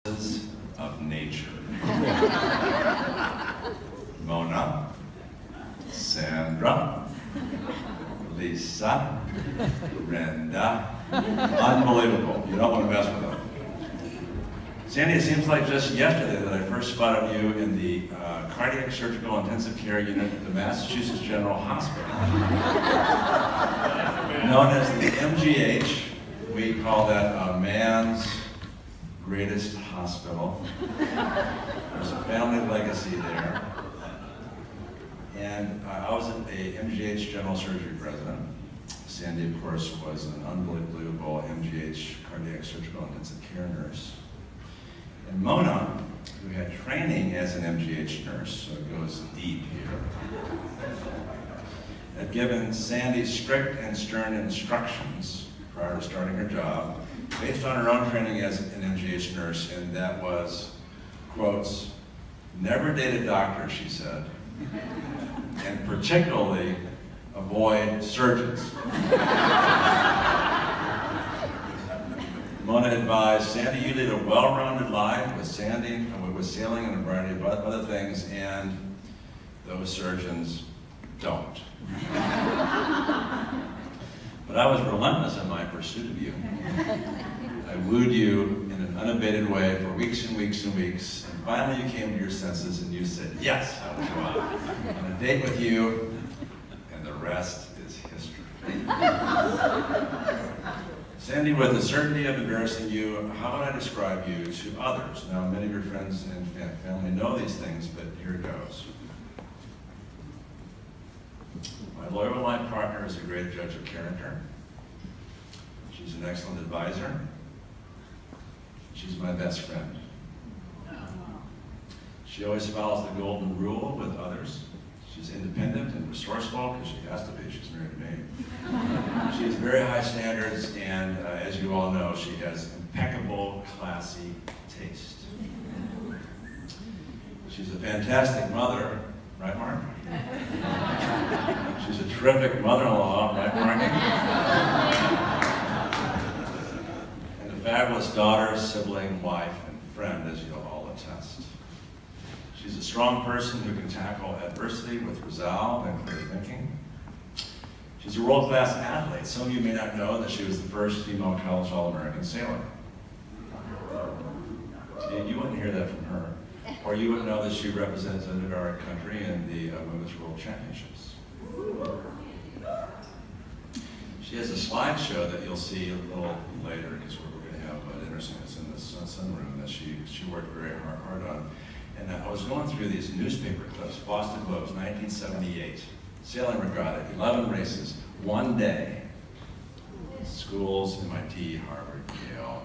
of nature. Mona, Sandra, Lisa, Brenda. Unbelievable. You don't want to mess with them. Sandy, it seems like just yesterday that I first spotted you in the cardiac surgical intensive care unit at the Massachusetts General Hospital. Known as the MGH, we call that a man's greatest hospital. There's a family legacy there. And I was a MGH general surgery president. Sandy, of course, was an unbelievable MGH cardiac surgical intensive care nurse. And Mona, who had training as an MGH nurse, so it goes deep here, had given Sandy strict and stern instructions prior to starting her job, based on her own training as an MGH nurse, and that was, quotes, never date a doctor, she said, and particularly avoid surgeons. Mona advised, Sandy, you lead a well-rounded life with sailing and a variety of other things, and those surgeons don't. But I was relentless in my pursuit of you. I wooed you in an unabated way for weeks and weeks and weeks, and finally you came to your senses and you said, yes, I will go out on a date with you, and the rest is history. Sandy, with the certainty of embarrassing you, how would I describe you to others? Now, many of your friends and family know these things, but here it goes. My loyal life partner is a great judge of character. She's an excellent advisor. She's my best friend. She always follows the golden rule with others. She's independent and resourceful, because she has to be, she's married to me. She has very high standards, and as you all know, she has impeccable, classy taste. She's a fantastic mother, right, Mark? She's a terrific mother-in-law, right, Mark? And a fabulous daughter, sibling, wife, and friend, as you'll all attest. She's a strong person who can tackle adversity with resolve and clear thinking. She's a world-class athlete. Some of you may not know that she was the first female college All-American sailor. You wouldn't hear that from her. Or you wouldn't know that she represented our country in the Women's World Championships. She has a slideshow that you'll see a little later, because we're going to have an interesting, it's in the sunroom, that she worked very hard on. And I was going through these newspaper clips, Boston Globe, 1978. Sailing regatta, 11 races, one day. Schools, MIT, Harvard, Yale.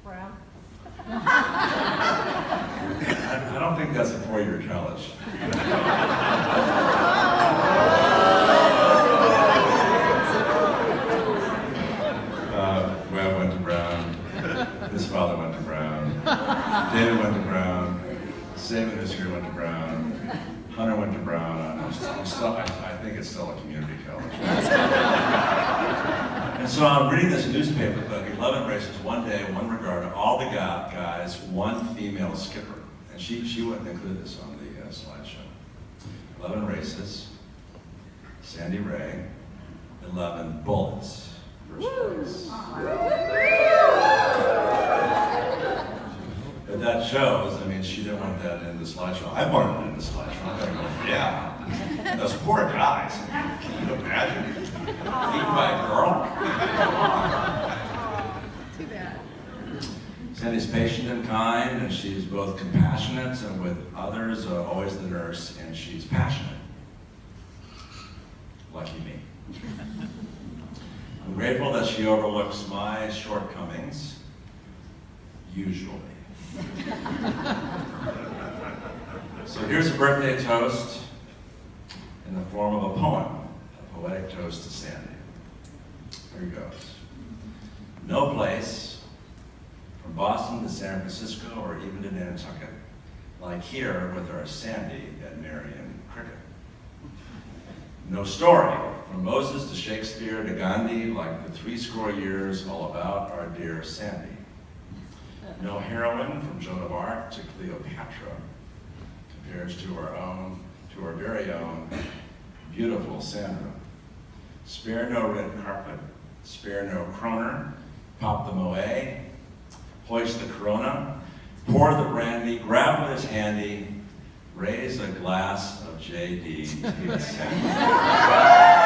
Brown. I don't think that's a four-year college. Webb went to Brown. His father went to Brown. David went to Brown. Saban History went to Brown. Hunter went to Brown. I think it's still a community college. And so I'm reading this newspaper clip, 11 races, one day, one regatta, all the guys, one female skipper. And she wouldn't include this on the slideshow. 11 races, Sandy Ray, 11 bullets, first place. But that shows, I mean, she didn't want that in the slideshow. I wanted it in the slideshow. I gotta go, yeah. Those poor guys. Can you imagine? Eaten by a girl? Too bad. Sandy's patient and kind, and she's both compassionate and with others, always the nurse, and she's passionate. Lucky me. I'm grateful that she overlooks my shortcomings, usually. So here's a birthday toast in the form of a poem, a poetic toast to Sandy. Here it goes. No place, from Boston to San Francisco or even to Nantucket, like here with our Sandy at Marion Cricket. No story from Moses to Shakespeare to Gandhi, like the 80 years, all about our dear Sandy. No heroine from Joan of Arc to Cleopatra compares to our very own beautiful Sandra. Spare no red carpet, spare no kroner, pop the moët, hoist the corona, pour the brandy, grab what is handy, raise a glass of JD to Sandra.